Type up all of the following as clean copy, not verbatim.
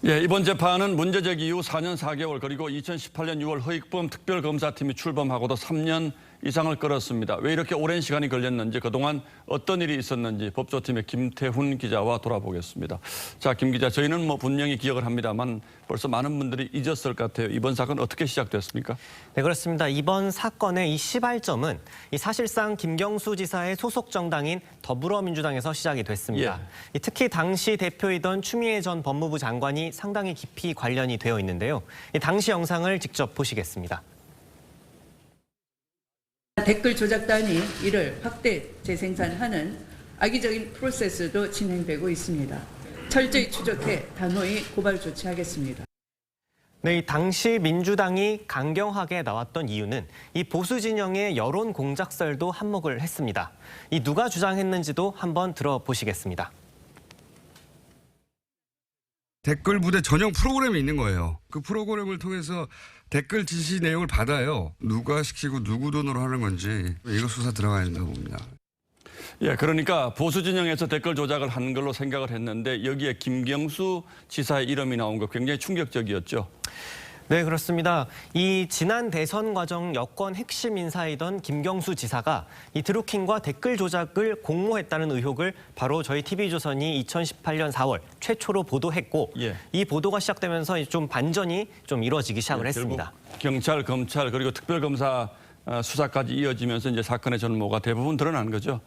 예, 이번 재판은 문제적 이후 4년 4개월 그리고 2018년 6월 허익범 특별검사팀이 출범하고도 3년 이상을 끌었습니다. 왜 이렇게 오랜 시간이 걸렸는지 그동안 어떤 일이 있었는지 법조팀의 김태훈 기자와 돌아보겠습니다. 자, 김 기자, 저희는 분명히 기억을 합니다만 벌써 많은 분들이 잊었을 것 같아요. 이번 사건 어떻게 시작됐습니까? 네, 그렇습니다. 이번 사건의 이 시발점은 사실상 김경수 지사의 소속 정당인 더불어민주당에서 시작이 됐습니다. 특히 당시 대표이던 추미애 전 법무부 장관이 상당히 깊이 관련이 되어 있는데요. 당시 영상을 직접 보시겠습니다. 댓글 조작단이 이를 확대 재생산하는 악의적인 프로세스도 진행되고 있습니다. 철저히 추적해 단호히 고발 조치하겠습니다. 네, 당시 민주당이 강경하게 나왔던 이유는 이 보수 진영의 여론 공작설도 한몫을 했습니다. 누가 주장했는지도 한번 들어보시겠습니다. 댓글 부대 전용 프로그램이 있는 거예요. 그 프로그램을 통해서 댓글 지시 내용을 받아요. 누가 시키고 누구 돈으로 하는 건지 이거 수사 들어가야 된다고 봅니다. 예, 그러니까 보수 진영에서 댓글 조작을 한 걸로 생각을 했는데 여기에 김경수 지사의 이름이 나온 거 굉장히 충격적이었죠. 네, 그렇습니다. 이 지난 대선 과정 여권 핵심 인사이던 김경수 지사가 이 드루킹과 댓글 조작을 공모했다는 의혹을 바로 저희 TV조선이 2018년 4월 최초로 보도했고 이 보도가 시작되면서 좀 반전이 좀 이루어지기 시작을 했습니다. 경찰, 검찰 그리고 특별검사 수사까지 이어지면서 이제 사건의 전모가 대부분 드러난 거죠.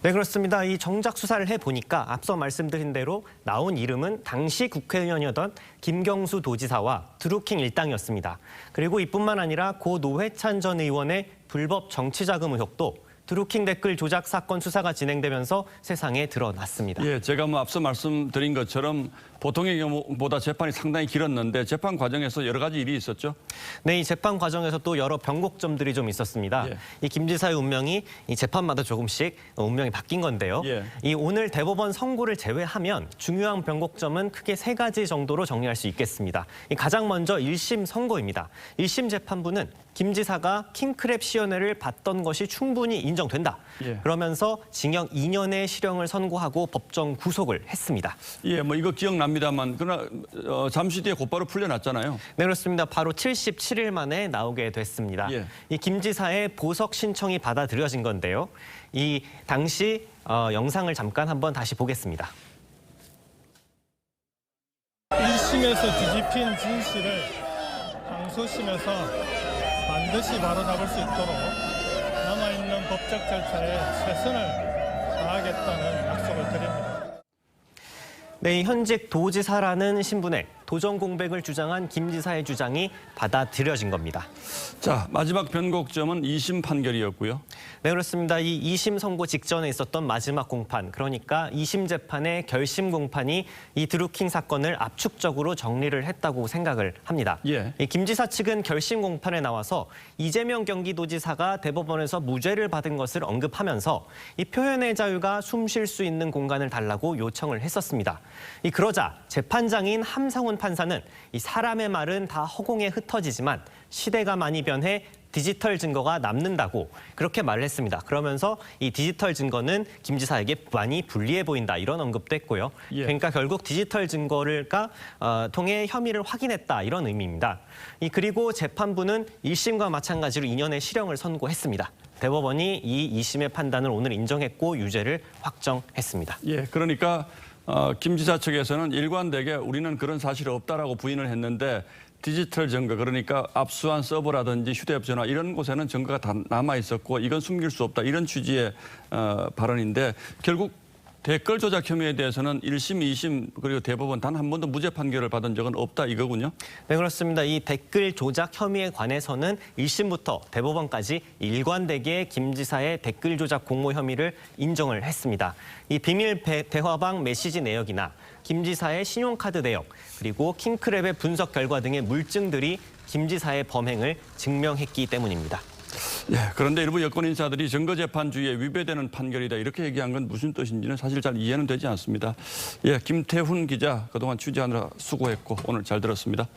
네, 그렇습니다. 이 정작 수사를 해보니까 앞서 말씀드린 대로 나온 이름은 당시 국회의원이었던 김경수 도지사와 드루킹 일당이었습니다. 그리고 이뿐만 아니라 고 노회찬 전 의원의 불법 정치자금 의혹도 드루킹 댓글 조작 사건 수사가 진행되면서 세상에 드러났습니다. 예, 제가 앞서 말씀드린 것처럼 보통의 경우보다 재판이 상당히 길었는데 재판 과정에서 여러 가지 일이 있었죠? 네, 이 재판 과정에서 또 여러 변곡점들이 좀 있었습니다. 이 김 지사의 운명이 이 재판마다 조금씩 운명이 바뀐 건데요. 이 오늘 대법원 선고를 제외하면 중요한 변곡점은 크게 3가지 정도로 정리할 수 있겠습니다. 가장 먼저 1심 선고입니다. 1심 재판부는 김 지사가 킹크랩 시연회를 봤던 것이 충분히 인정된다. 그러면서 징역 2년의 실형을 선고하고 법정 구속을 했습니다. 예, 이거 기억납니다만 그러나 잠시 뒤에 곧바로 풀려났잖아요. 네, 그렇습니다. 바로 77일 만에 나오게 됐습니다. 이 김 지사의 보석 신청이 받아들여진 건데요. 이 당시 영상을 잠깐 한번 다시 보겠습니다. 1심에서 뒤집힌 진실을 항소심에서 반드시 바로잡을 수 있도록 남아있는 법적 절차에 최선을 다하겠다는 약속을 드립니다. 네, 현직 도지사라는 신분에 도전 공백을 주장한 김 지사의 주장이 받아들여진 겁니다. 자, 마지막 변곡점은 2심 판결이었고요. 네, 그렇습니다. 이 2심 선고 직전에 있었던 마지막 공판, 그러니까 2심 재판의 결심 공판이 이 드루킹 사건을 압축적으로 정리를 했다고 생각을 합니다. 이 김 지사 측은 결심 공판에 나와서 이재명 경기도지사가 대법원에서 무죄를 받은 것을 언급하면서 이 표현의 자유가 숨 쉴 수 있는 공간을 달라고 요청을 했었습니다. 그러자 재판장인 함상훈 판사는 이 사람의 말은 다 허공에 흩어지지만 시대가 많이 변해 디지털 증거가 남는다고 그렇게 말을 했습니다. 그러면서 이 디지털 증거는 김 지사에게 많이 불리해 보인다 이런 언급도 했고요. 그러니까 결국 디지털 증거를 통해 혐의를 확인했다 이런 의미입니다. 그리고 재판부는 1심과 마찬가지로 2년의 실형을 선고했습니다. 대법원이 이 2심의 판단을 오늘 인정했고 유죄를 확정했습니다. 예, 그러니까 김 지사 측에서는 일관되게 우리는 그런 사실이 없다라고 부인을 했는데 디지털 증거, 그러니까 압수한 서버라든지 휴대전화 이런 곳에는 증거가 다 남아 있었고 이건 숨길 수 없다 이런 취지의 발언인데 결국 댓글 조작 혐의에 대해서는 1심, 2심 그리고 대법원 단 한 번도 무죄 판결을 받은 적은 없다 이거군요. 네, 그렇습니다. 이 댓글 조작 혐의에 관해서는 1심부터 대법원까지 일관되게 김 지사의 댓글 조작 공모 혐의를 인정을 했습니다. 이 비밀 대화방 메시지 내역이나 김 지사의 신용카드 내역 그리고 킹크랩의 분석 결과 등의 물증들이 김 지사의 범행을 증명했기 때문입니다. 예, 그런데 일부 여권 인사들이 증거재판주의에 위배되는 판결이다 이렇게 얘기한 건 무슨 뜻인지는 사실 잘 이해는 되지 않습니다. 예, 김태훈 기자 그동안 취재하느라 수고했고 오늘 잘 들었습니다.